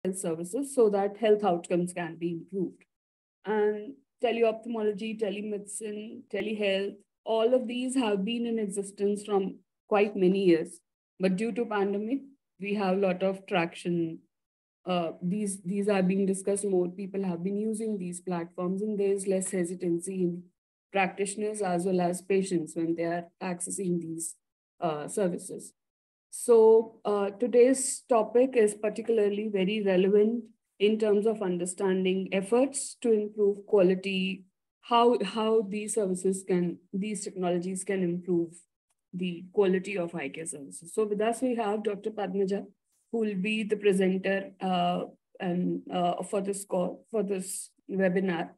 health services so that health outcomes can be improved. And teleophthalmology, telemedicine, telehealth, all of these have been in existence from quite many years. But due to pandemic, we have a lot of traction. These are being discussed more. People have been using these platforms, and there is less hesitancy in practitioners as well as patients when they are accessing these services. So today's topic is particularly very relevant in terms of understanding efforts to improve quality, how these services can, these technologies can improve the quality of eye care services. So with us, we have Dr. Padmaja, who will be the presenter for this call, for this webinar.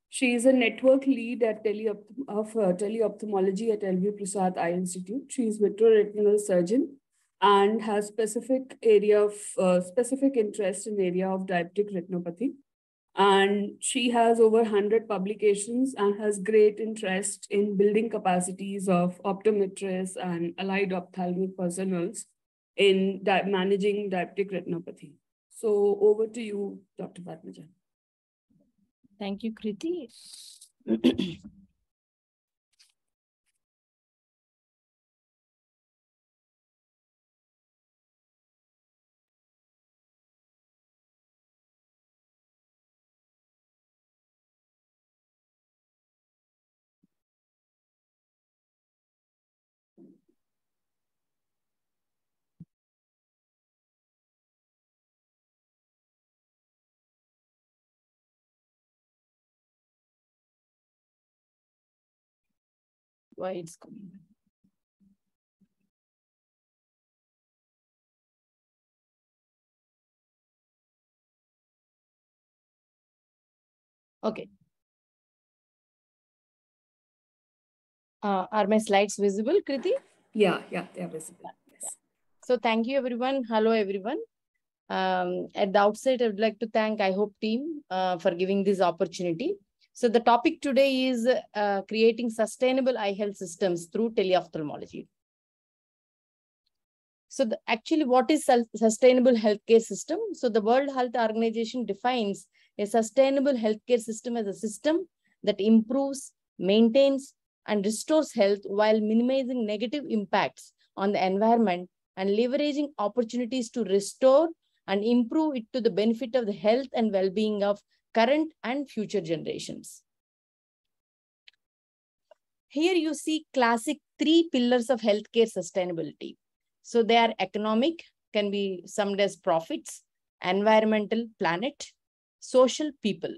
She is a network lead at teleophthalmology at Prasad Eye Institute. She is vitreoretinal surgeon and has specific interest in area of diabetic retinopathy. And she has over 100 publications and has great interest in building capacities of optometrists and allied ophthalmic personnels in managing diabetic retinopathy. So over to you, Dr. Padmaja. Thank you, Kriti. Why it's coming? Okay. Are my slides visible, Kriti? Yeah, they are visible. Yes. So thank you, everyone. Hello, everyone. At the outset, I would like to thank IHOPE team for giving this opportunity. So the topic today is creating sustainable eye health systems through teleophthalmology. So actually, what is sustainable healthcare system? So the World Health Organization defines a sustainable healthcare system as a system that improves, maintains, and restores health while minimizing negative impacts on the environment and leveraging opportunities to restore and improve it to the benefit of the health and well-being of current and future generations. Here you see classic 3 pillars of healthcare sustainability. So they are economic, can be summed as profits, environmental, planet, social, people.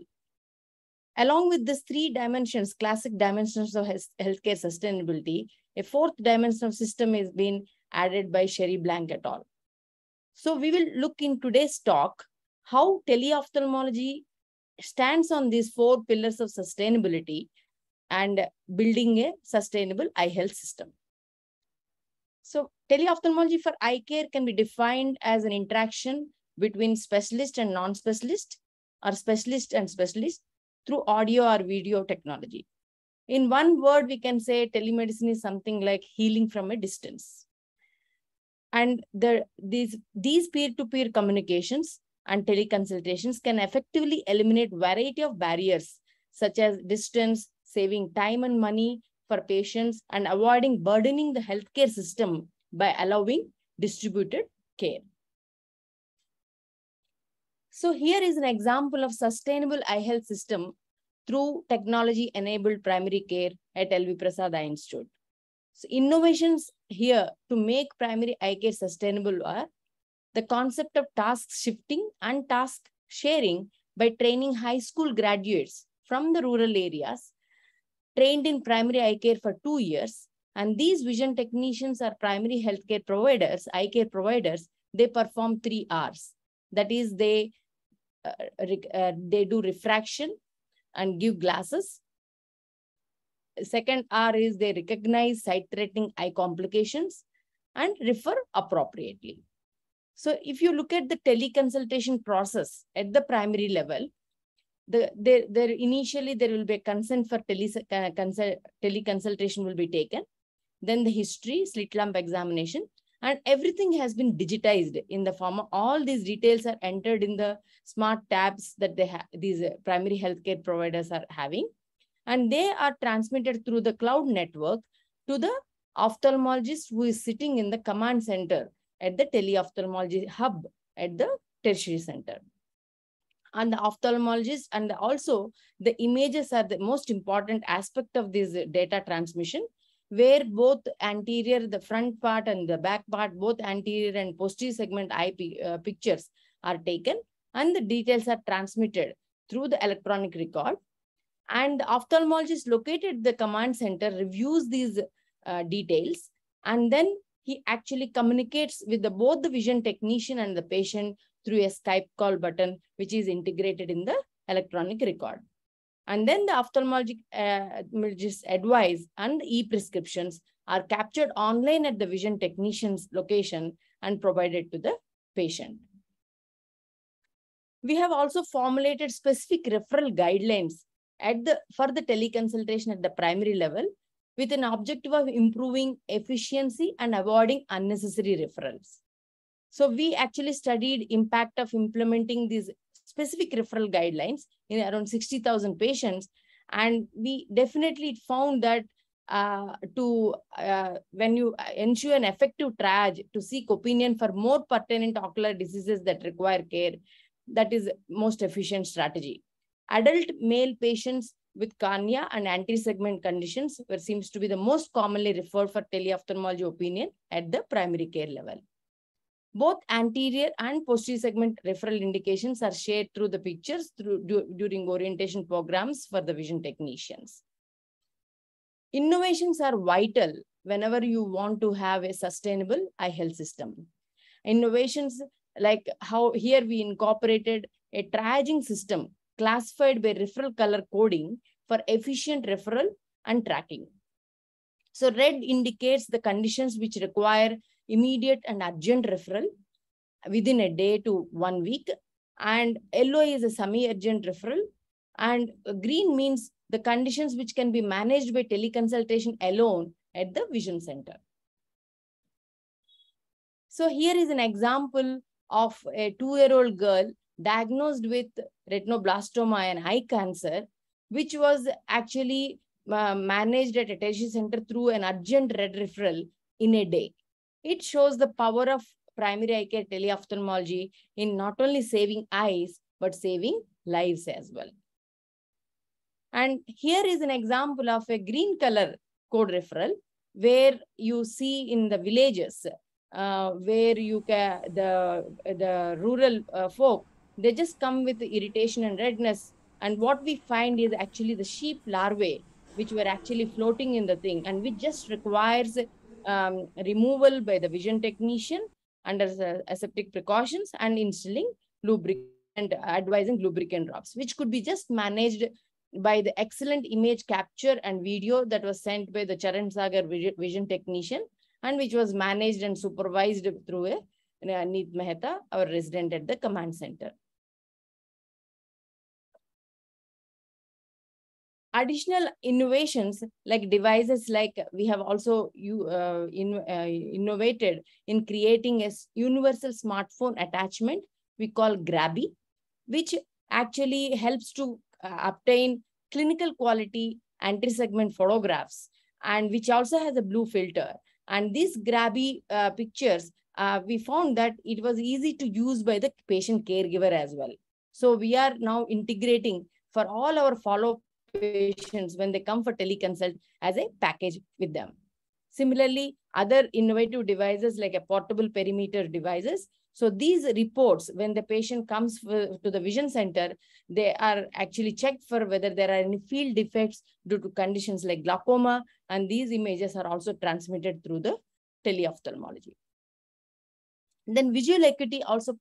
Along with these 3 dimensions, classic dimensions of healthcare sustainability, a 4th dimension of system is being added by Sherry Blank et al. So we will look in today's talk how teleophthalmology stands on these 4 pillars of sustainability and building a sustainable eye health system. So teleophthalmology for eye care can be defined as an interaction between specialist and non-specialist or specialist and specialist through audio or video technology. In one word, we can say telemedicine is something like healing from a distance. And these peer-to-peer communications and teleconsultations can effectively eliminate a variety of barriers, such as distance, saving time and money for patients, and avoiding burdening the healthcare system by allowing distributed care. So here is an example of sustainable eye health system through technology-enabled primary care at LV Prasad Eye Institute. So innovations here to make primary eye care sustainable are the concept of task shifting and task sharing by training high school graduates from the rural areas trained in primary eye care for 2 years. And these vision technicians are primary healthcare providers, eye care providers. They perform 3 Rs. That is, they do refraction and give glasses. Second R is they recognize sight-threatening eye complications and refer appropriately. So if you look at the teleconsultation process at the primary level, initially there will be a consent for teleconsultation will be taken. Then the history, slit lamp examination, And everything has been digitized in the form of all these details are entered in the smart tabs that these primary healthcare providers are having. And they are transmitted through the cloud network to the ophthalmologist who is sitting in the command center at the teleophthalmology hub at the tertiary center. And the ophthalmologist and also the images are the most important aspect of this data transmission, where both anterior, the front part and the back part, both anterior and posterior segment eye pictures are taken, and the details are transmitted through the electronic record. And the ophthalmologist located the command center reviews these details, and then he actually communicates with both the vision technician and the patient through a Skype call button, which is integrated in the electronic record. And then the ophthalmologist advice and e-prescriptions are captured online at the vision technician's location and provided to the patient. We have also formulated specific referral guidelines for the teleconsultation at the primary level, with an objective of improving efficiency and avoiding unnecessary referrals. So we actually studied impact of implementing these specific referral guidelines in around 60,000 patients. And we definitely found that when you ensure an effective triage to seek opinion for more pertinent ocular diseases that require care, that is most efficient strategy. Adult male patients with cornea and anterior segment conditions seems to be the most commonly referred for teleophthalmology opinion at the primary care level. Both anterior and posterior segment referral indications are shared through the pictures during orientation programs for the vision technicians. Innovations are vital whenever you want to have a sustainable eye health system. Innovations like how here we incorporated a triaging system classified by referral color coding for efficient referral and tracking. So red indicates the conditions which require immediate and urgent referral within a day to 1 week, and yellow is a semi-urgent referral, and green means the conditions which can be managed by teleconsultation alone at the vision center. So here is an example of a 2-year-old girl diagnosed with retinoblastoma and eye cancer, which was actually managed at a tertiary center through an urgent red referral in a day. It shows the power of primary eye care teleophthalmology in not only saving eyes, but saving lives as well. And here is an example of a green color code referral, where you see in the villages, where you can, the rural folk, they just come with irritation and redness. And what we find is actually the sheep larvae, which were actually floating in the thing, and which just requires removal by the vision technician under aseptic precautions and instilling lubricant and advising lubricant drops, which could be just managed by the excellent image capture and video that was sent by the Charan Sagar vision technician, and which was managed and supervised through a Neet Mehta, our resident at the command center. Additional innovations like devices, like we have also innovated in creating a universal smartphone attachment we call Grabby, which actually helps to obtain clinical quality anterior segment photographs, and which also has a blue filter. And these Grabby pictures, we found that it was easy to use by the patient caregiver as well. So we are now integrating for all our follow-up patients when they come for teleconsult as a package with them. Similarly, other innovative devices like a portable perimeter devices. So these reports, when the patient comes to the vision center, they are actually checked for whether there are any field defects due to conditions like glaucoma, and these images are also transmitted through the teleophthalmology. Then visual acuity also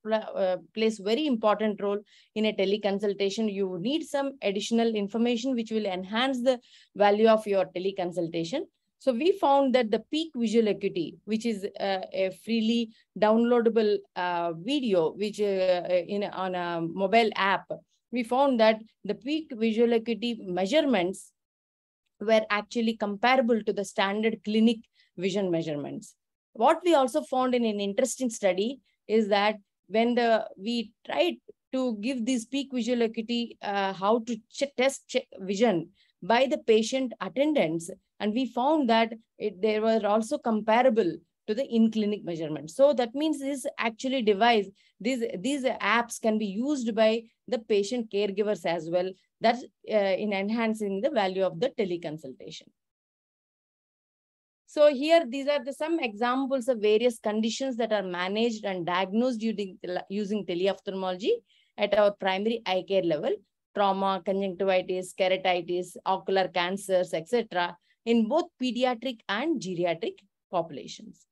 plays very important role in a teleconsultation. You need some additional information which will enhance the value of your teleconsultation. So we found that the peak visual acuity, which is a freely downloadable video, which on a mobile app, we found that the peak visual acuity measurements were actually comparable to the standard clinic vision measurements. What we also found in an interesting study is that when we tried to give this peak visual acuity, how to test vision by the patient attendants, and we found that they were also comparable to the in-clinic measurement. So that means this actually device, these apps can be used by the patient caregivers as well. That's in enhancing the value of the teleconsultation. So here, these are some examples of various conditions that are managed and diagnosed using teleophthalmology at our primary eye care level: trauma, conjunctivitis, keratitis, ocular cancers, etc., in both pediatric and geriatric populations.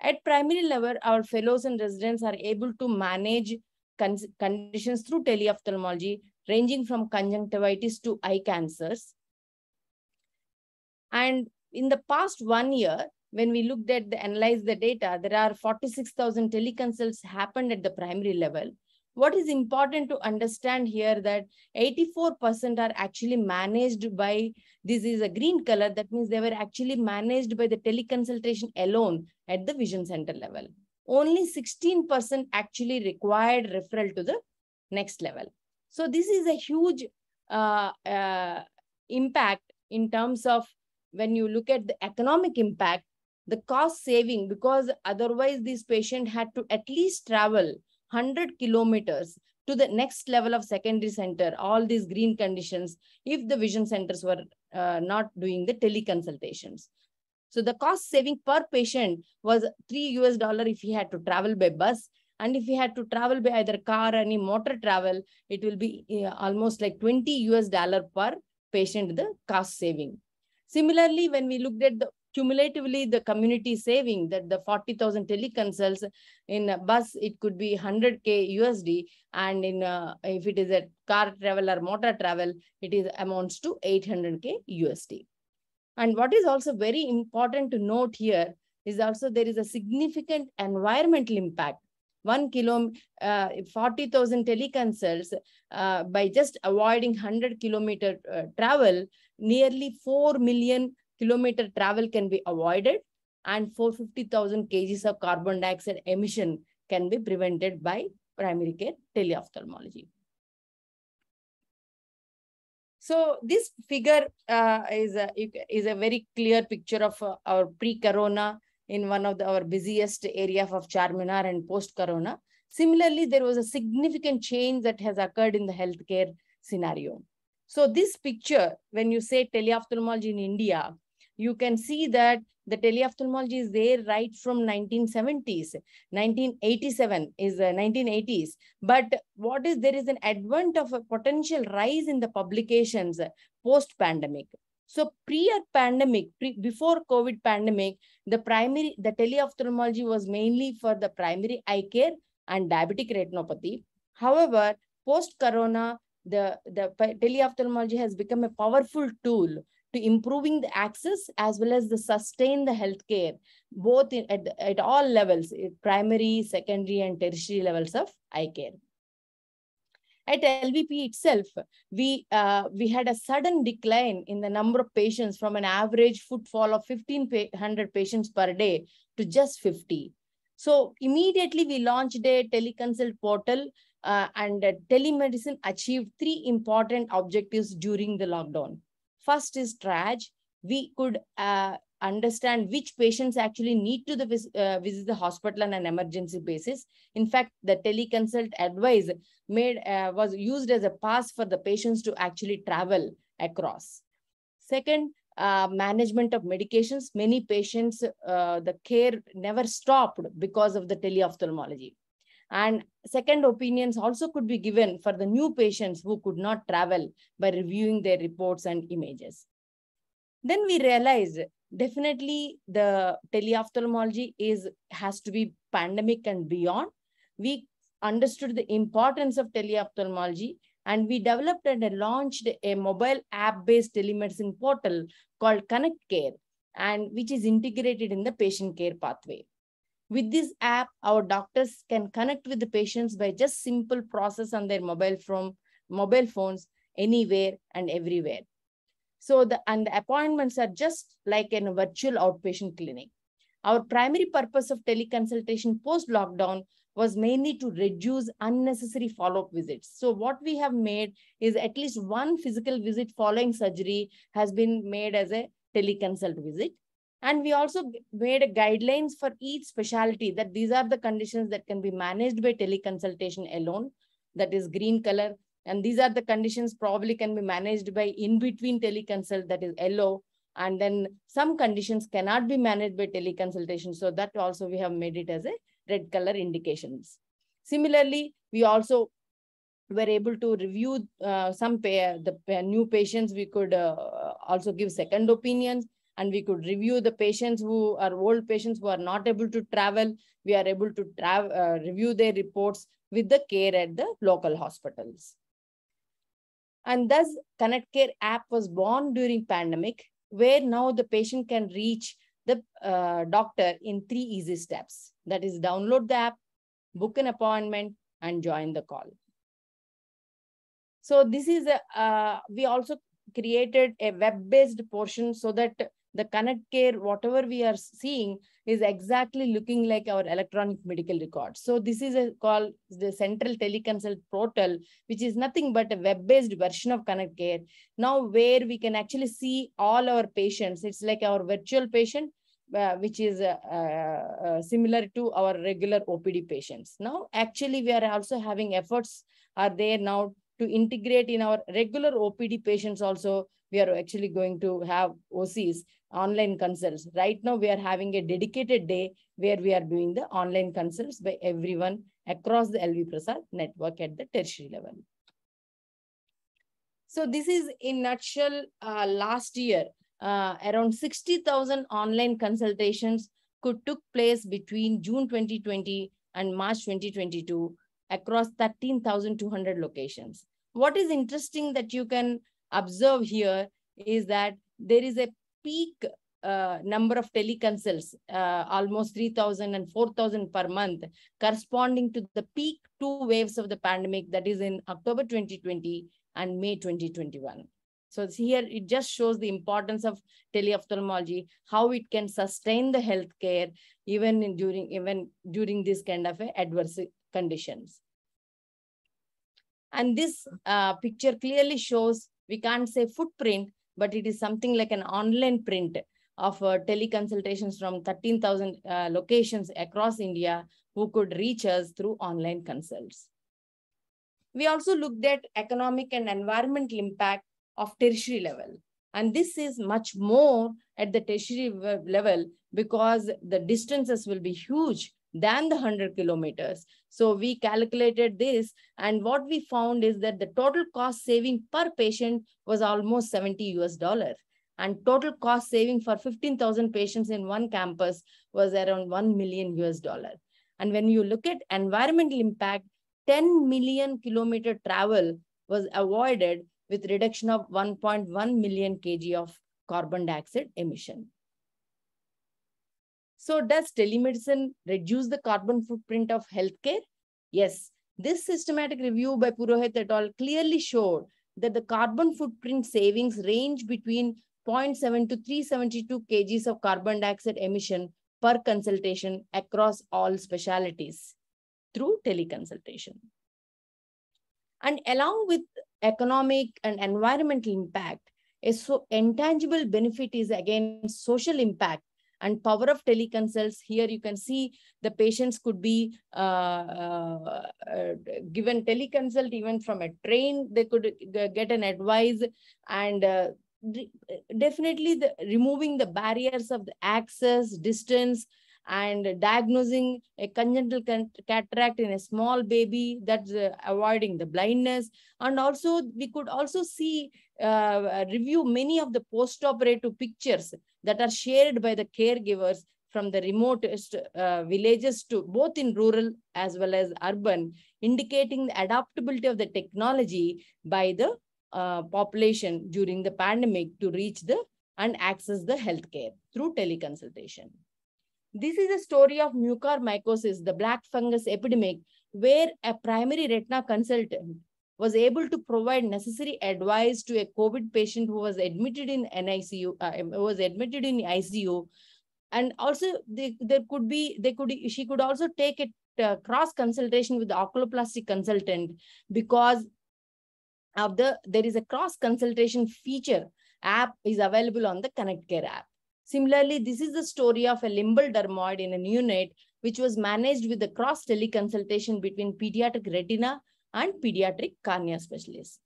At primary level, our fellows and residents are able to manage conditions through teleophthalmology, ranging from conjunctivitis to eye cancers. And in the past 1 year, when we looked at analyzed the data, there are 46,000 teleconsults happened at the primary level. What is important to understand here that 84% are actually managed by, this is a green color, that means they were actually managed by the teleconsultation alone at the vision center level. Only 16% actually required referral to the next level. So this is a huge impact in terms of when you look at the economic impact, the cost saving, because otherwise this patient had to at least travel 100 kilometers to the next level of secondary center, all these green conditions, if the vision centers were not doing the teleconsultations. So the cost saving per patient was $3 if he had to travel by bus. And if he had to travel by either car or any motor travel, it will be almost like $20 per patient, the cost saving. Similarly, when we looked at cumulatively the community saving, that the 40,000 teleconsults in a bus, it could be 100K USD, and in if it is a car travel or motor travel, it amounts to 800K USD. And what is also very important to note here is also there is a significant environmental impact. 40,000 teleconsults, by just avoiding 100-kilometer travel, nearly 4 million kilometer travel can be avoided, and 450,000 kgs of carbon dioxide emission can be prevented by primary care teleophthalmology. So this figure is a very clear picture of our pre-corona in one of our busiest areas of Charminar and post-corona. Similarly, there was a significant change that has occurred in the healthcare scenario. So this picture, when you say teleophthalmology in India, you can see that the teleophthalmology is there right from 1970s. 1987 is 1980s. But there is an advent of a potential rise in the publications post-pandemic. So pre-pandemic, before COVID pandemic, the teleophthalmology was mainly for the primary eye care and diabetic retinopathy. However, post-corona, the teleophthalmology has become a powerful tool to improving the access as well as the sustain the healthcare, both at all levels, primary, secondary, and tertiary levels of eye care. At LVP itself, we had a sudden decline in the number of patients from an average footfall of 1,500 patients per day to just 50. So immediately we launched a teleconsult portal, and telemedicine achieved 3 important objectives during the lockdown. First is triage. We could understand which patients actually need to visit the hospital on an emergency basis. In fact, the teleconsult advice was used as a pass for the patients to actually travel across. Second, management of medications. Many patients, the care never stopped because of the teleophthalmology. And second opinions also could be given for the new patients who could not travel by reviewing their reports and images. Then we realized definitely the teleophthalmology has to be pandemic and beyond. We understood the importance of teleophthalmology, and we developed and launched a mobile app-based telemedicine portal called Connect Care, and which is integrated in the patient care pathway. With this app, our doctors can connect with the patients by just simple process on their mobile phones anywhere and everywhere. So the appointments are just like in a virtual outpatient clinic. Our primary purpose of teleconsultation post-lockdown was mainly to reduce unnecessary follow-up visits. So what we have made is at least one physical visit following surgery has been made as a teleconsult visit. And we also made guidelines for each specialty that these are the conditions that can be managed by teleconsultation alone, that is green color. And these are the conditions probably can be managed by in-between teleconsult, that is yellow. And then some conditions cannot be managed by teleconsultation. So that also we have made it as a red color indications. Similarly, we also were able to review the new patients. We could also give second opinions, and we could review the patients who are old patients who are not able to travel. We are able to review their reports with the care at the local hospitals. And thus, Connect Care app was born during pandemic, where now the patient can reach the doctor in 3 easy steps. That is, download the app, book an appointment, and join the call. So this is we also created a web-based portion so that the Connect Care, whatever we are seeing, is exactly looking like our electronic medical records. So this is called the Central Teleconsult Portal, which is nothing but a web-based version of Connect Care. Now where we can actually see all our patients. It's like our virtual patient, which is similar to our regular OPD patients. Now, actually, we are also having efforts are there now to integrate in our regular OPD patients also. We are actually going to have OCs, online consults. Right now, we are having a dedicated day where we are doing the online consults by everyone across the LV Prasad network at the tertiary level. So this is in nutshell, last year, around 60,000 online consultations took place between June 2020 and March 2022 across 13,200 locations. What is interesting that you can observe here is that there is a peak number of teleconsults, almost 3,000 and 4,000 per month, corresponding to the peak 2 waves of the pandemic, that is in October 2020 and May 2021. So here it just shows the importance of teleophthalmology, how it can sustain the healthcare even during this kind of adverse conditions. And this picture clearly shows, we can't say footprint, but it is something like an online print of teleconsultations from 13,000 locations across India who could reach us through online consults. We also looked at economic and environmental impact of tertiary level. And this is much more at the tertiary level because the distances will be huge than the 100 kilometers. So we calculated this, and what we found is that the total cost saving per patient was almost $70 US, and total cost saving for 15,000 patients in one campus was around $1 million US. And when you look at environmental impact, 10 million kilometer travel was avoided with reduction of 1.1 million kg of carbon dioxide emission. So does telemedicine reduce the carbon footprint of healthcare? Yes, this systematic review by Purohit et al. Clearly showed that the carbon footprint savings range between 0.7 to 372 kgs of carbon dioxide emission per consultation across all specialties through teleconsultation. And along with economic and environmental impact, a intangible benefit is again social impact and power of teleconsults. Here you can see the patients could be given teleconsult even from a train. They could get an advice, and definitely removing the barriers of the access, distance, and diagnosing a congenital cataract in a small baby, that's avoiding the blindness. And also we could also see, review many of the post-operative pictures that are shared by the caregivers from the remotest villages to both in rural as well as urban, indicating the adaptability of the technology by the population during the pandemic to reach the and access the healthcare through teleconsultation. This is a story of mucormycosis, the black fungus epidemic, where a primary retina consultant was able to provide necessary advice to a COVID patient who was admitted in ICU And also she could also take a cross consultation with the oculoplastic consultant, because of there is a cross consultation feature app is available on the Connect Care app. Similarly, this is the story of a limbal dermoid in a neonate, which was managed with the cross teleconsultation between pediatric retina and pediatric cornea specialists.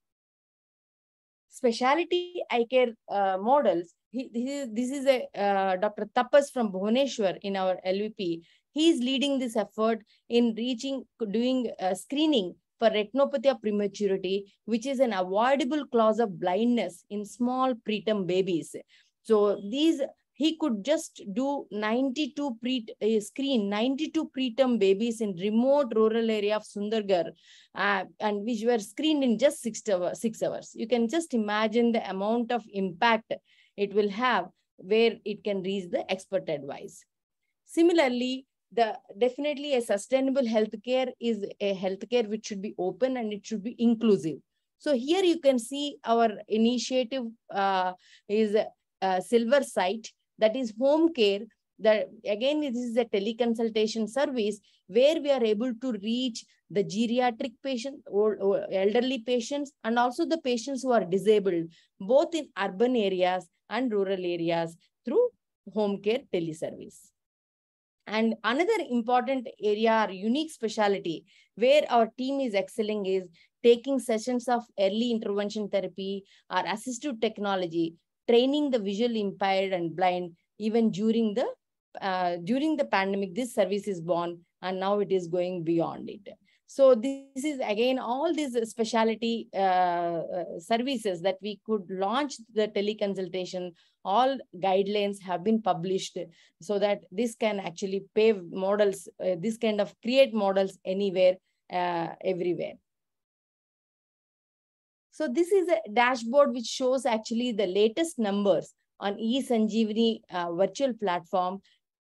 Specialty eye care models. This is a Dr. Tapas from Bhubaneswar in our LVP. He is leading this effort in doing screening for retinopathy of prematurity, which is an avoidable cause of blindness in small preterm babies. So he could just do 92 preterm babies in remote rural area of Sundargarh, and which were screened in just 6 hours. You can just imagine the amount of impact it will have, where it can reach the expert advice. Similarly, definitely a sustainable healthcare is a healthcare which should be open and it should be inclusive. So here you can see our initiative is Silver Site, that is home care. That again, this is a teleconsultation service where we are able to reach the geriatric patients or elderly patients, and also the patients who are disabled, both in urban areas and rural areas, through home care teleservice. And another important area or unique specialty where our team is excelling is taking sessions of early intervention therapy or assistive technology, training the visually impaired and blind. Even during the pandemic, this service is born, and now it is going beyond it. So this is again all these specialty services that we could launch the teleconsultation. All guidelines have been published so that this can actually pave models, this kind of create models anywhere, everywhere. So this is a dashboard which shows actually the latest numbers on eSanjeevani virtual platform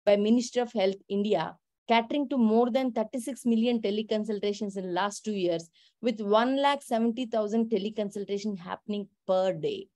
by Ministry of Health India, catering to more than 36 million teleconsultations in the last 2 years, with 170,000 teleconsultations happening per day.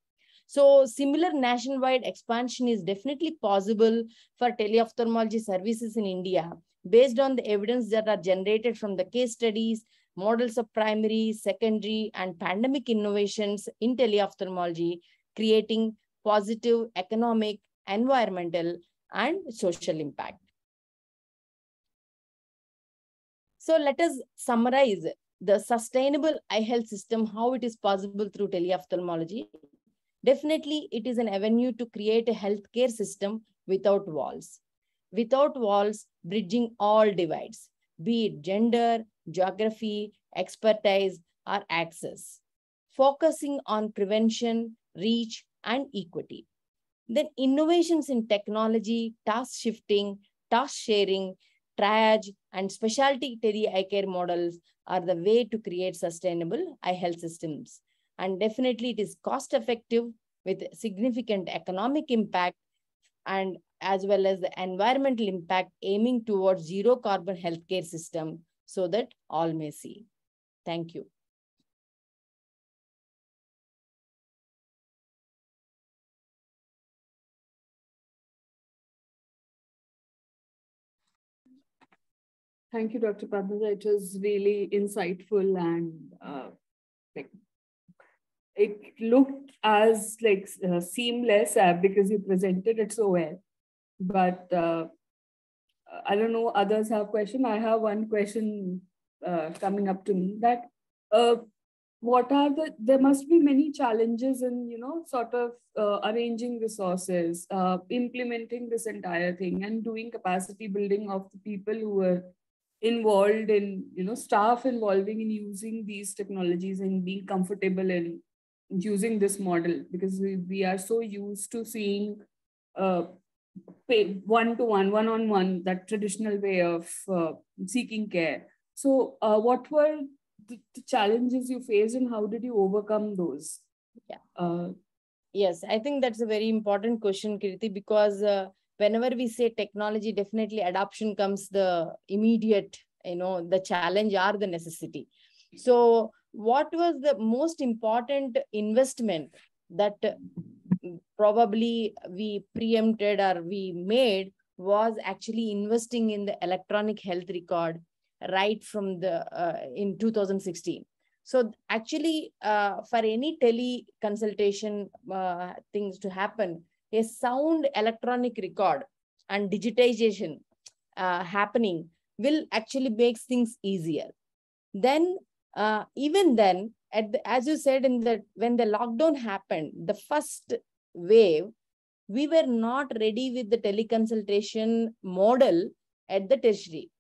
So similar nationwide expansion is definitely possible for teleophthalmology services in India, based on the evidence that are generated from the case studies, models of primary, secondary, and pandemic innovations in teleophthalmology, creating positive economic, environmental, and social impact. So let us summarize the sustainable eye health system, how it is possible through teleophthalmology. Definitely, it is an avenue to create a healthcare system without walls. Without walls, bridging all divides, be it gender, geography, expertise, or access. Focusing on prevention, reach, and equity. Then innovations in technology, task shifting, task sharing, triage, and specialty tele eye care models are the way to create sustainable eye health systems. And definitely it is cost effective with significant economic impact, and as well as the environmental impact, aiming towards zero carbon healthcare system so that all may see. Thank you. Thank you, Dr. Padmaja. It was really insightful, and it looked as seamless because you presented it so well. But I don't know, others have question. I have one question coming up to me, that there must be many challenges in, sort of arranging resources, implementing this entire thing, and doing capacity building of the people who were involved in, staff involving in using these technologies and being comfortable in using this model, because we are so used to seeing one-to-one, one-on-one, that traditional way of seeking care. So what were the challenges you faced, and how did you overcome those? Yeah. Yes, I think that's a very important question, Kriti, because whenever we say technology, definitely adoption comes the immediate, the challenge or the necessity. So what was the most important investment that probably we preempted or we made was actually investing in the electronic health record right from the in 2016. So actually, for any tele consultation things to happen, a sound electronic record and digitization happening will actually make things easier. Then, even then, as you said, when the lockdown happened, the first wave, we were not ready with the teleconsultation model at the tertiary.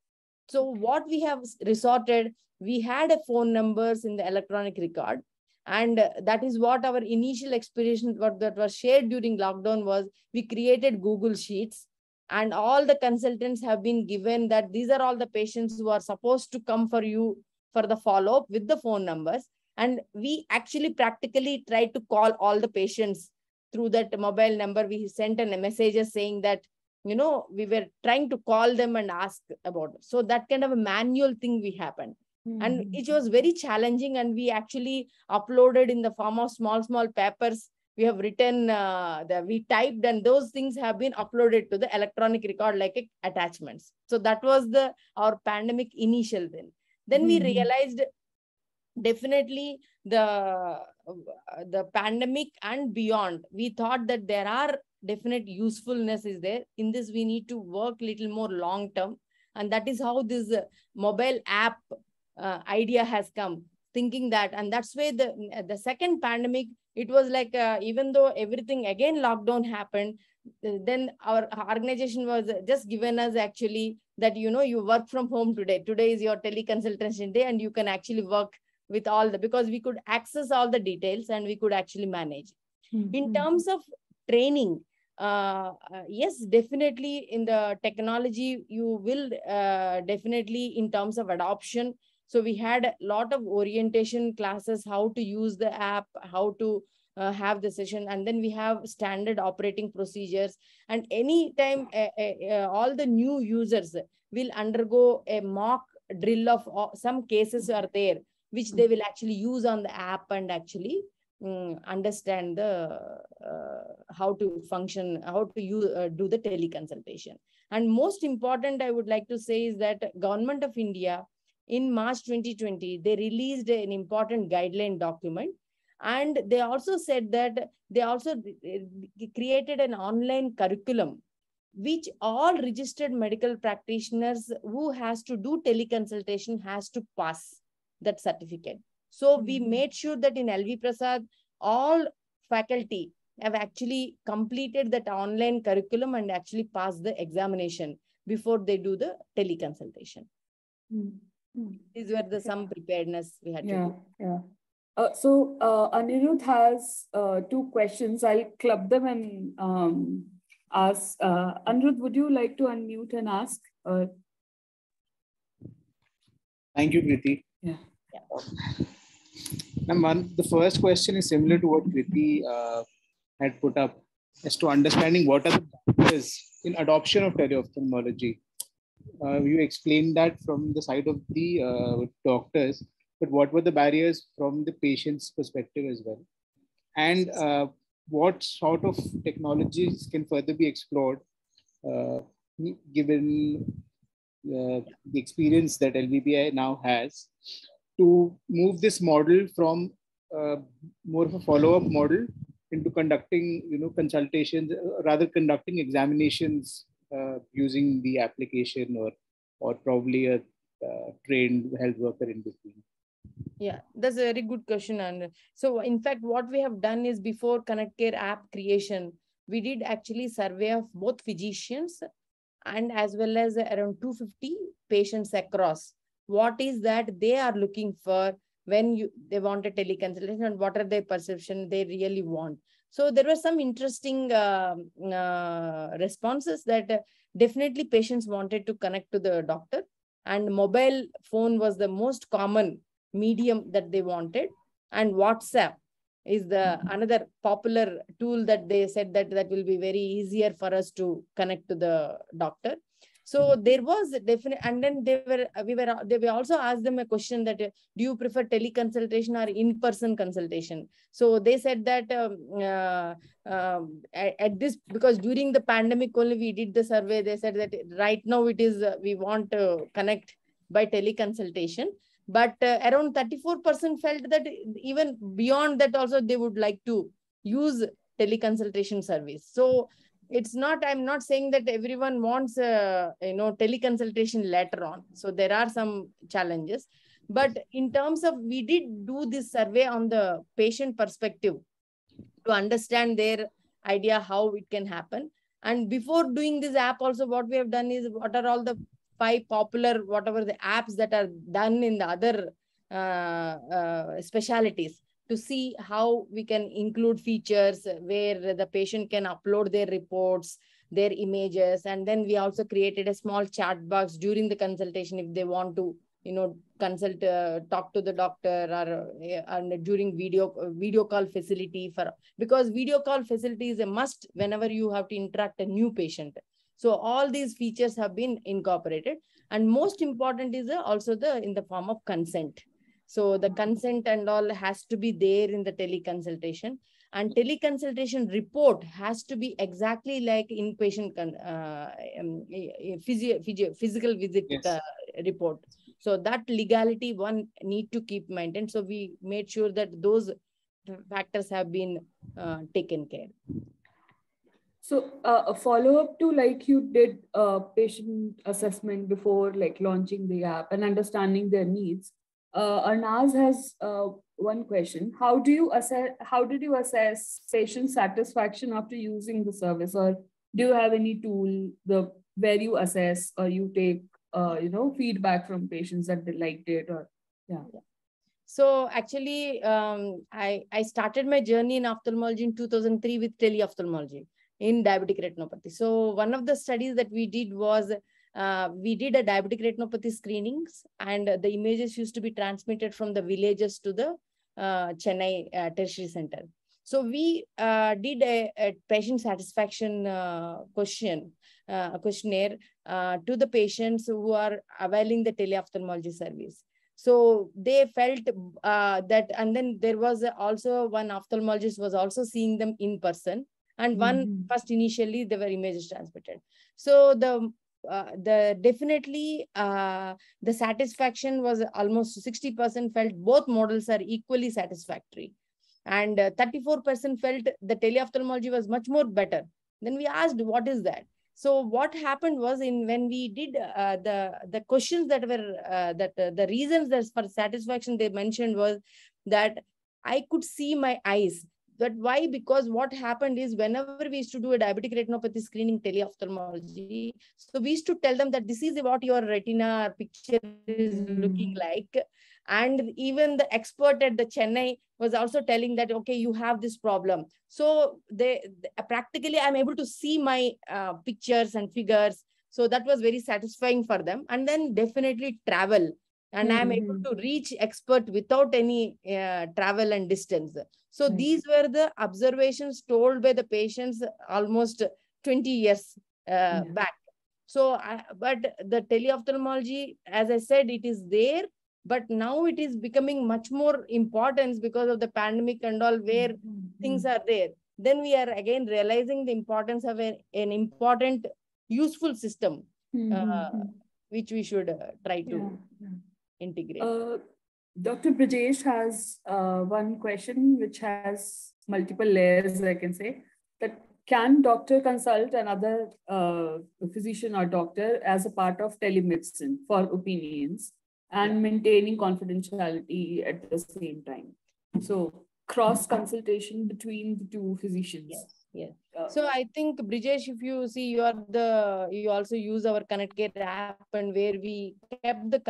So what we have resorted, we had a phone numbers in the electronic record. And that is what our initial experience, what that was shared during lockdown was, we created Google Sheets, and all the consultants have been given that these are all the patients who are supposed to come for you for the follow-up with the phone numbers. And we actually practically tried to call all the patients through that mobile number. We sent a message saying that, we were trying to call them and ask about it. So that kind of a manual thing we happened. And it was very challenging, and we actually uploaded in the form of small papers. We have written, we typed, and those things have been uploaded to the electronic record like attachments. So that was our pandemic initial then. Then we realized definitely the pandemic and beyond, we thought that there are definite usefulness is there. In this, we need to work little more long term. And that is how this mobile app idea has come, thinking that. And that's why the second pandemic, it was like, even though everything again lockdown happened, then our organization was just given us actually that, you work from home today. Today is your teleconsultation day, and you can actually work with all because we could access all the details and we could actually manage. In terms of training, yes, definitely in the technology, you will definitely in terms of adoption. So we had a lot of orientation classes, how to use the app, how to have the session. And then we have standard operating procedures. And anytime all the new users will undergo a mock drill of some cases are there, which they will actually use on the app and actually understand the how to function, how to do the teleconsultation. And most important, I would like to say is that Government of India in March 2020, they released an important guideline document. And they also said that they also created an online curriculum, which all registered medical practitioners who has to do teleconsultation has to pass that certificate. So we made sure that in LV Prasad, all faculty have actually completed that online curriculum and actually passed the examination before they do the teleconsultation. These were some preparedness we had to do. Yeah. So Anirudh has two questions. I'll club them and ask. Anirudh, would you like to unmute and ask? Thank you, Kriti. Yeah. The first question is similar to what Kriti had put up, as to understanding what are the barriers in adoption of teleophthalmology. You explained that from the side of the doctors, but what were the barriers from the patient's perspective as well? And what sort of technologies can further be explored given the experience that LVBI now has, to move this model from more of a follow-up model into conducting, consultations, rather conducting examinations using the application or probably a trained health worker in between? Yeah, that's a very good question. And so in fact, what we have done is before Connect Care app creation, we did actually survey of both physicians and as well as around 250 patients across. What is that they are looking for when they want a teleconsultation, and what are their perception they really want. So there were some interesting responses that definitely patients wanted to connect to the doctor, and mobile phone was the most common medium that they wanted. And WhatsApp is the another popular tool that they said that will be very easier for us to connect to the doctor. So there was definitely, and then they were also asked them a question that do you prefer teleconsultation or in-person consultation? So they said that at this, because during the pandemic only we did the survey, they said that right now it is we want to connect by teleconsultation, but around 34% felt that even beyond that also they would like to use teleconsultation service. So it's not, I'm not saying that everyone wants teleconsultation later on. So there are some challenges, but in terms of, we did do this survey on the patient perspective to understand their idea how it can happen. And before doing this app also, what we have done is, what are all the 5 popular whatever the apps that are done in the other specialities, to see how we can include features where the patient can upload their reports, their images. And then we also created a small chat box during the consultation if they want to consult, talk to the doctor, or and during video call facility, for because video call facility is a must whenever you have to interact a new patient. So all these features have been incorporated, and most important is also in the form of consent. So the consent and all has to be there in the teleconsultation, and teleconsultation report has to be exactly like inpatient physical visit Yes. report. So that legality one need to keep maintained. So we made sure that those factors have been taken care. So a follow-up to, like, you did patient assessment before like launching the app and understanding their needs. Arnaz has one question. How did you assess patient satisfaction after using the service? Or do you have any tool where you assess, or you take feedback from patients that they liked it? Or yeah. So actually, I started my journey in ophthalmology in 2003 with teleophthalmology in diabetic retinopathy. So one of the studies that we did was, we did a diabetic retinopathy screenings, and the images used to be transmitted from the villages to the Chennai tertiary center. So we did a patient satisfaction questionnaire to the patients who are availing the teleophthalmology service. So they felt that, and then there was also one ophthalmologist was also seeing them in person, and one first initially they were images transmitted. So the definitely the satisfaction was almost 60% felt both models are equally satisfactory, and 34% felt the teleophthalmology was much more better. Then we asked, what is that? So what happened was, when we did the questions that were the reasons that for satisfaction they mentioned was that I could see my eyes. But why? Because what happened is, whenever we used to do a diabetic retinopathy screening teleophthalmology, so we used to tell them that this is what your retina picture is looking like. And even the expert at the Chennai was also telling that, okay, you have this problem. So they practically, I'm able to see my pictures and figures. So that was very satisfying for them. And then definitely travel. And I'm able to reach expert without any travel and distance. So these were the observations told by the patients almost 20 years back. So, but the teleophthalmology, as I said, it is there, but now it is becoming much more important because of the pandemic and all, where things are there. Then we are again realizing the importance of an important, useful system, which we should try to integrate. Dr. Brajesh has one question which has multiple layers, I can say. That can doctor consult another physician or doctor as a part of telemedicine for opinions and maintaining confidentiality at the same time? So cross consultation between the two physicians. Yes. So I think, Brijesh, if you see, you also use our Connect Care app, and where we kept the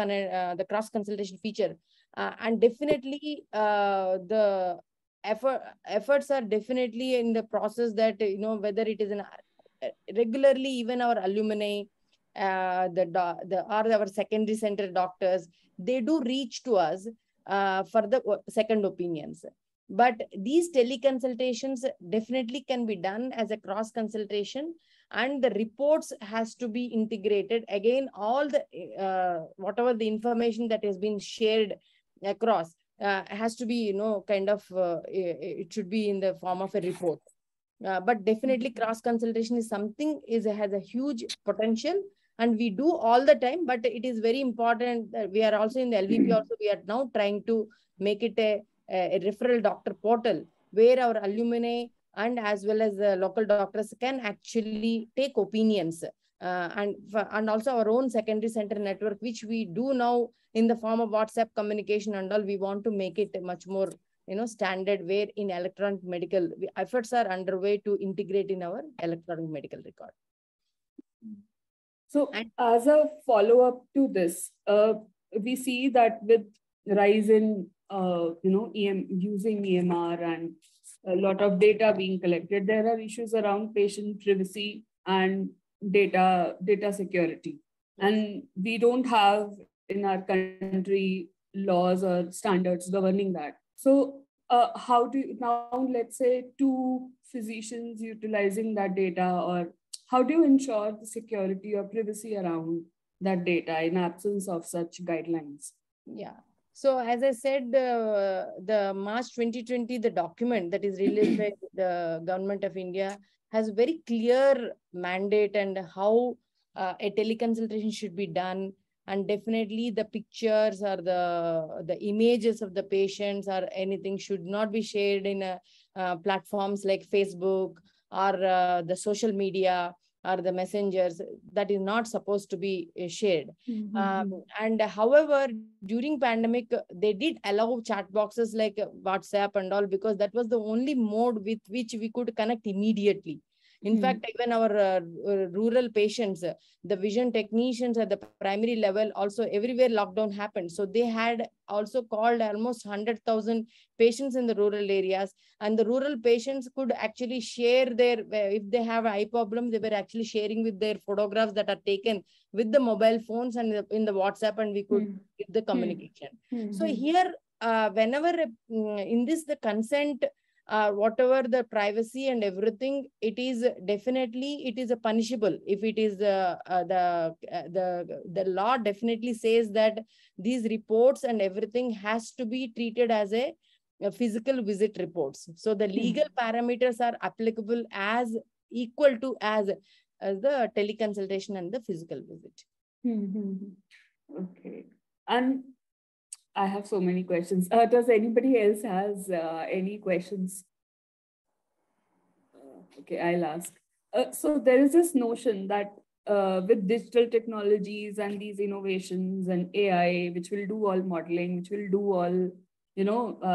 cross consultation feature, and definitely the efforts are definitely in the process that, whether it is regularly, even our alumni, or our secondary center doctors, they do reach to us for the second opinions. But these teleconsultations definitely can be done as a cross consultation, and the reports has to be integrated. Again, all the whatever the information that has been shared across has to be, kind of, it should be in the form of a report. But definitely cross consultation is something has a huge potential, and we do all the time. But it is very important that we are also in the LVP also, we are now trying to make it a referral doctor portal, where our alumni and as well as the local doctors can actually take opinions, and also our own secondary center network, which we do now in the form of WhatsApp communication and all. We want to make it much more standard, where in electronic medical efforts are underway to integrate in our electronic medical record. So as a follow-up to this, we see that with rise in using EMR and a lot of data being collected, there are issues around patient privacy and data security. And we don't have in our country laws or standards governing that. So how do you, now, let's say, two physicians utilizing that data, or how do you ensure the security or privacy around that data in absence of such guidelines? Yeah. So as I said, the March 2020, the document that is released by the government of India has a very clear mandate and how a teleconsultation should be done. And definitely the pictures or the images of the patients or anything should not be shared in platforms like Facebook or the social media or the messengers. That is not supposed to be shared. And however, during pandemic, they did allow chat boxes like WhatsApp and all, because that was the only mode with which we could connect immediately. In fact, even our rural patients, the vision technicians at the primary level, also everywhere lockdown happened. So they had also called almost 100,000 patients in the rural areas. And the rural patients could actually share if they have eye problem, they were actually sharing with their photographs that are taken with the mobile phones and in the WhatsApp, and we could get the communication. So here, whenever in this, the consent, whatever the privacy and everything, it is definitely, it is a punishable. If it is the law definitely says that these reports and everything has to be treated as a physical visit reports. So the legal parameters are applicable as equal to as the teleconsultation and the physical visit. Okay. And I have so many questions. Does anybody else has any questions? Okay, I'll ask. So there is this notion that with digital technologies and these innovations and AI, which will do all modeling, which will do all,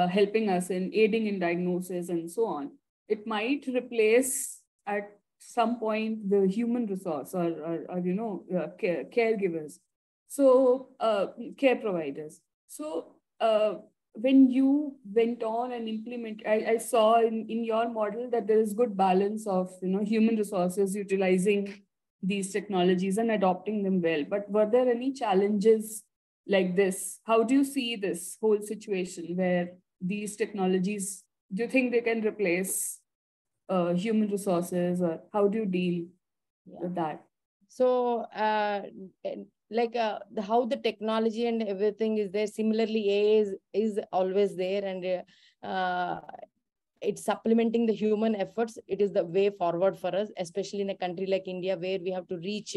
helping us in aiding in diagnosis and so on, it might replace at some point the human resource or caregivers. So care providers. So when you went on and implement, I saw in your model that there is good balance of human resources utilizing these technologies and adopting them well. But were there any challenges like this? How do you see this whole situation where these technologies, do you think they can replace human resources, or how do you deal with that? So like how the technology and everything is there, similarly AI is always there, and it's supplementing the human efforts. It is the way forward for us, especially in a country like India, where we have to reach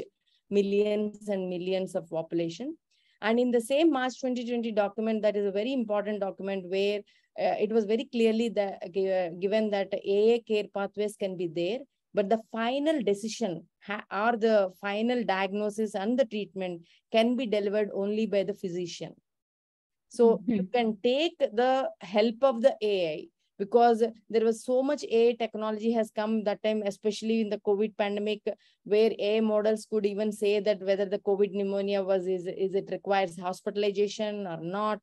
millions and millions of population. And in the same March 2020 document, that is a very important document, where it was very clearly given that AA care pathways can be there, but the final decision or the final diagnosis and the treatment can be delivered only by the physician. So you can take the help of the AI, because there was so much AI technology has come that time, especially in the COVID pandemic, where AI models could even say that whether the COVID pneumonia is it requires hospitalization or not.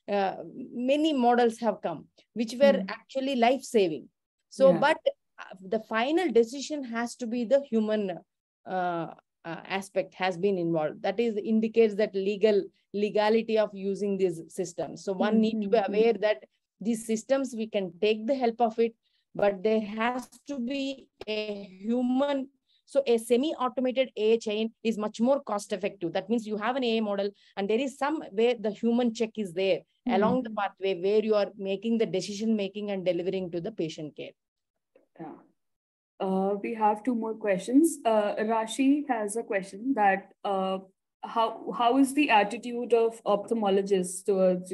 Many models have come, which were actually life-saving. So, but the final decision has to be the human aspect has been involved. That is indicates that legality of using these systems. So one need to be aware that These systems, we can take the help of it, but there has to be a human. So a semi-automated AI chain is much more cost effective. That means you have an AI model and there is some where the human check is there along the pathway where you are making the decision making and delivering to the patient care. Yeah. We have two more questions. Rashi has a question that how is the attitude of ophthalmologists towards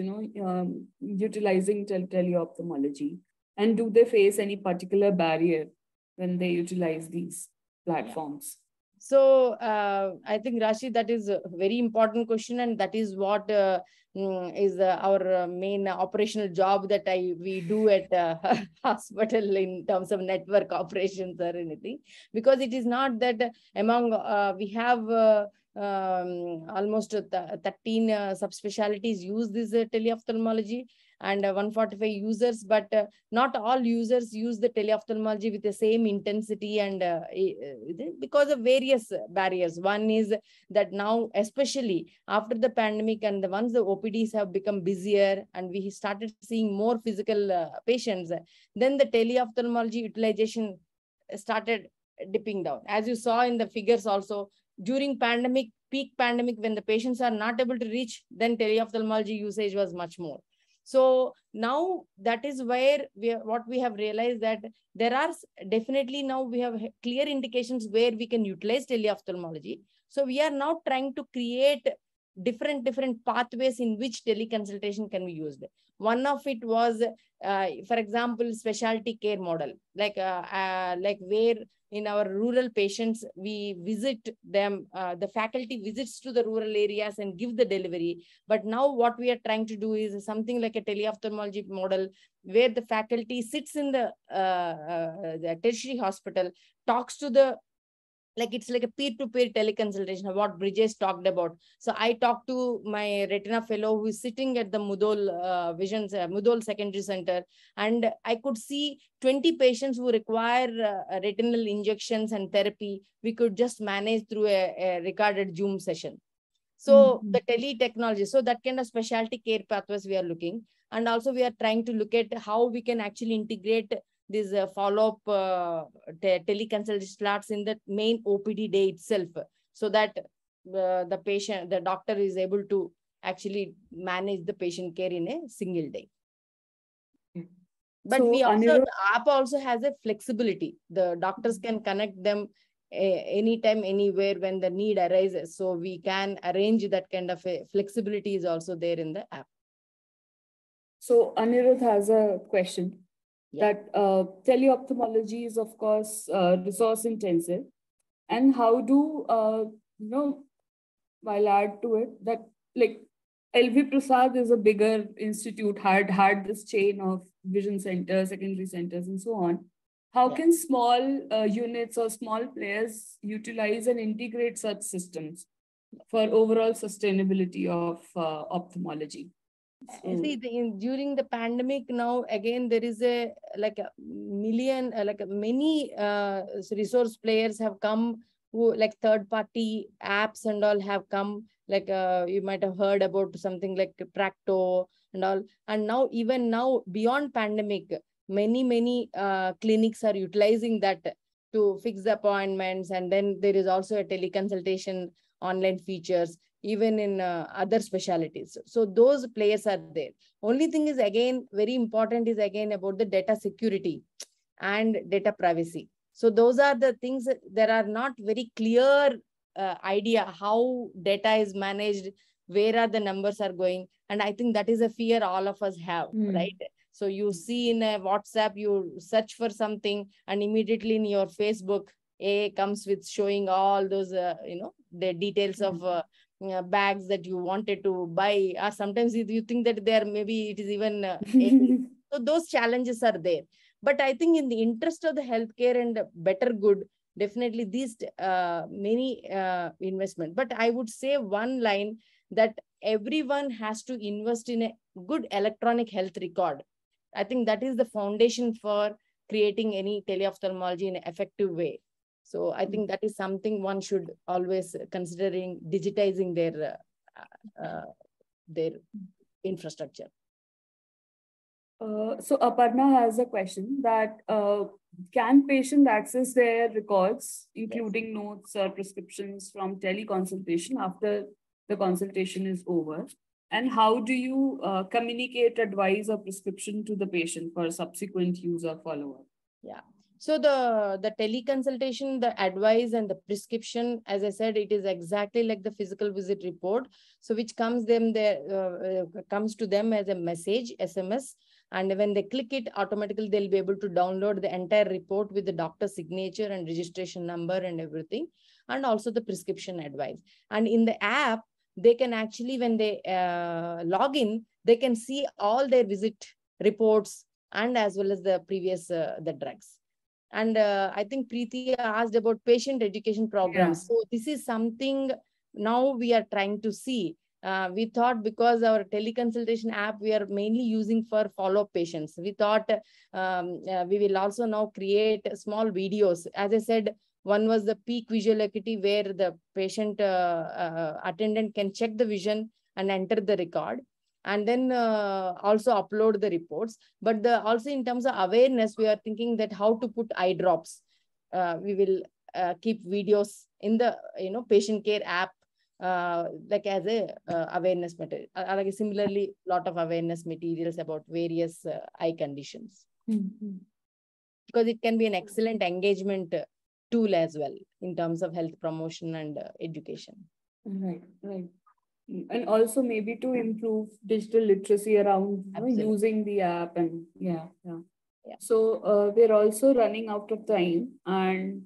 utilizing teleophthalmology, and do they face any particular barrier when they utilize these platforms? So I think, Rashi, that is a very important question, and that is what is our main operational job that we do at hospital in terms of network operations or anything, because it is not that among we have almost 13 subspecialties use this teleophthalmology and 145 users, but not all users use the teleophthalmology with the same intensity and because of various barriers. One is that now, especially after the pandemic and once the OPDs have become busier and we started seeing more physical patients, then the teleophthalmology utilization started dipping down. As you saw in the figures also, during pandemic, peak pandemic, when the patients are not able to reach, then teleophthalmology usage was much more. So now that is where what we have realized, that there are definitely now we have clear indications where we can utilize teleophthalmology. So we are now trying to create different pathways in which teleconsultation can be used. One of it was, for example, specialty care model, like where in our rural patients, we visit them, the faculty visits to the rural areas and give the delivery. But now what we are trying to do is something like a teleophthalmology model, where the faculty sits in the tertiary hospital, talks to the, like it's like a peer-to-peer teleconsultation, what Bridges talked about. So I talked to my retina fellow who is sitting at the Mudol Mudol Secondary Center, and I could see 20 patients who require retinal injections and therapy. We could just manage through a recorded Zoom session. So the tele-technology, so that kind of specialty care pathways we are looking. And also we are trying to look at how we can actually integrate this follow-up teleconsultation slots in the main OPD day itself, so that the doctor is able to actually manage the patient care in a single day. But so, we also, the app also has a flexibility. The doctors can connect them anytime, anywhere when the need arises. So we can arrange that kind of a flexibility is also there in the app. So Anirudh has a question. That teleophthalmology is, of course, resource intensive. And how do, I'll add to it that, like, LV Prasad is a bigger institute, had this chain of vision centers, secondary centers, and so on. How can small units or small players utilize and integrate such systems for overall sustainability of ophthalmology? See, during the pandemic now, again, there is a million, many resource players have come, who like third-party apps and all have come. Like you might have heard about something like Practo and all. And now, even now, beyond pandemic, many clinics are utilizing that to fix the appointments. And then there is also a teleconsultation online features, even in other specialties. So those players are there. Only thing is, again, very important is again about the data security and data privacy. So those are the things that there are not very clear idea how data is managed, where are the numbers are going. And I think that is a fear all of us have, right? So you see in a WhatsApp, you search for something and immediately in your Facebook, AI comes with showing all those, the details of bags that you wanted to buy. Or sometimes you think that there maybe it is even so those challenges are there. But I think in the interest of the healthcare and better good, definitely these many investment. But I would say one line, that everyone has to invest in a good electronic health record. I think that is the foundation for creating any teleophthalmology in an effective way. So I think that is something one should always considering digitizing their infrastructure. So Aparna has a question that can patient access their records, including notes or prescriptions from teleconsultation after the consultation is over? And how do you communicate advice or prescription to the patient for subsequent use or follow-up? Yeah. So the teleconsultation, the advice and the prescription, as I said, it is exactly like the physical visit report. So which comes comes to them as a message, SMS. And when they click it, automatically they'll be able to download the entire report with the doctor's signature and registration number and everything, and also the prescription advice. And in the app, they can actually, when they log in, they can see all their visit reports and as well as the previous the drugs. And I think Preeti asked about patient education programs. So this is something now we are trying to see. We thought because our teleconsultation app, we are mainly using for follow-up patients. We thought we will also now create small videos. As I said, one was the peak visual acuity where the patient attendant can check the vision and enter the record, and then also upload the reports. But also in terms of awareness, we are thinking that how to put eye drops. We will keep videos in the patient care app, like as a awareness material. Like similarly, lot of awareness materials about various eye conditions. Mm-hmm. Because it can be an excellent engagement tool as well in terms of health promotion and education. Right, right. And also maybe to improve digital literacy around using the app and yeah. So we're also running out of time, and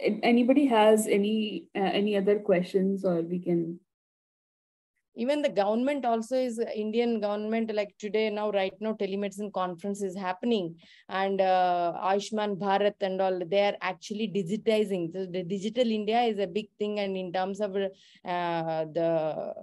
anybody has any other questions, or we can. Even the government also is Indian government, like today now, right now, telemedicine conference is happening, and Ayushman Bharat and all, they are actually digitizing. So the digital India is a big thing, and in terms of the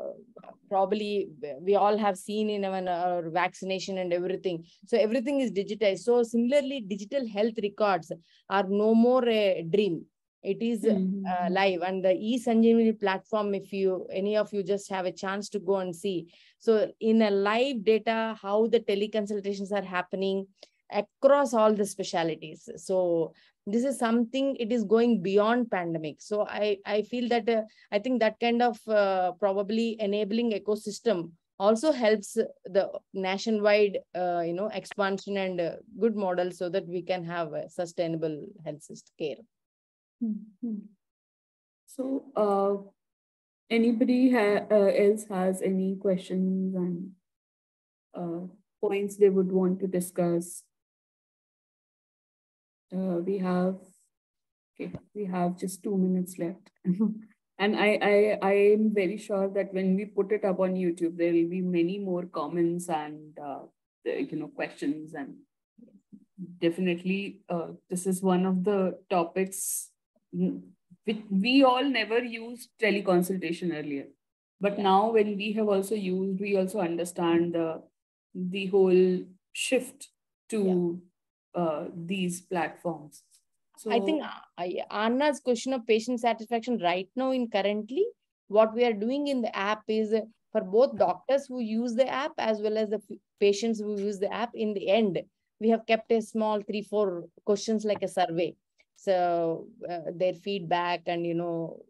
probably we all have seen in our vaccination and everything. So everything is digitized. So similarly, digital health records are no more a dream. It is live, and the eSanjeevani platform, if any of you just have a chance to go and see. So in a live data, how the teleconsultations are happening across all the specialties. So this is something, it is going beyond pandemic. So I feel that I think that kind of probably enabling ecosystem also helps the nationwide expansion and good model, so that we can have a sustainable health care. So, anybody else has any questions and points they would want to discuss? We have just 2 minutes left. And I am very sure that when we put it up on YouTube, there will be many more comments and questions, and definitely this is one of the topics. We all never used teleconsultation earlier, but now when we have also used, we also understand the whole shift to these platforms. So I think Anna's question of patient satisfaction right now, in currently what we are doing in the app is for both doctors who use the app as well as the patients who use the app. In the end, we have kept a small 3-4 questions like a survey. So their feedback and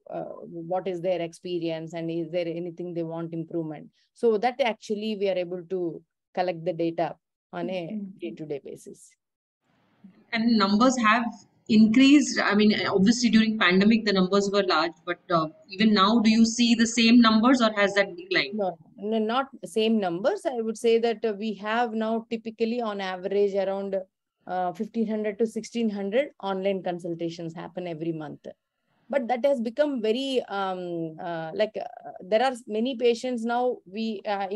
what is their experience, and is there anything they want improvement. So that actually we are able to collect the data on a day-to-day basis. And numbers have increased. I mean, obviously during pandemic the numbers were large, but even now, do you see the same numbers, or has that declined? No, not the same numbers. I would say that we have now typically on average around 1,500 to 1,600 online consultations happen every month. But that has become very there are many patients now. We have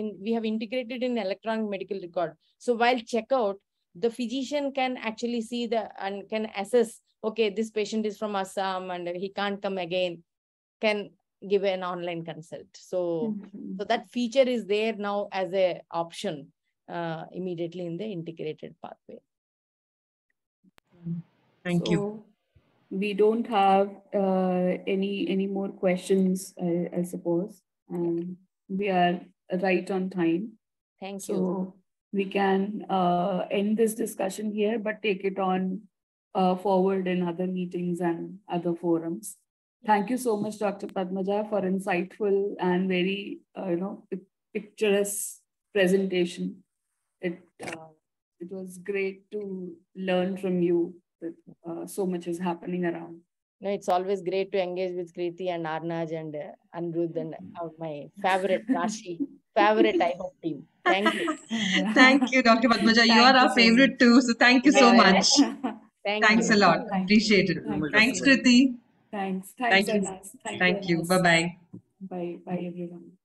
integrated in electronic medical record. So while checkout, the physician can actually see and can assess, okay, this patient is from Assam and he can't come again, can give an online consult. So that feature is there now as a option immediately in the integrated pathway. Thank you. We don't have any more questions, I suppose. We are right on time. Thank you. So we can end this discussion here, but take it on forward in other meetings and other forums. Thank you so much, Dr. Padmaja, for insightful and very, picturesque presentation. It was great to learn from you that so much is happening around. No, it's always great to engage with Kriti and Arnaj and Anirudh and my favorite Rashi, favorite IHOPE team. Thank you. Thank you, Dr. Padmaja. You are our favorite too. So thank you so much. Thanks a lot. Appreciate it. Thanks, Kriti. Thanks. Thank you. Anas. Thank you. Bye-bye. Bye, everyone.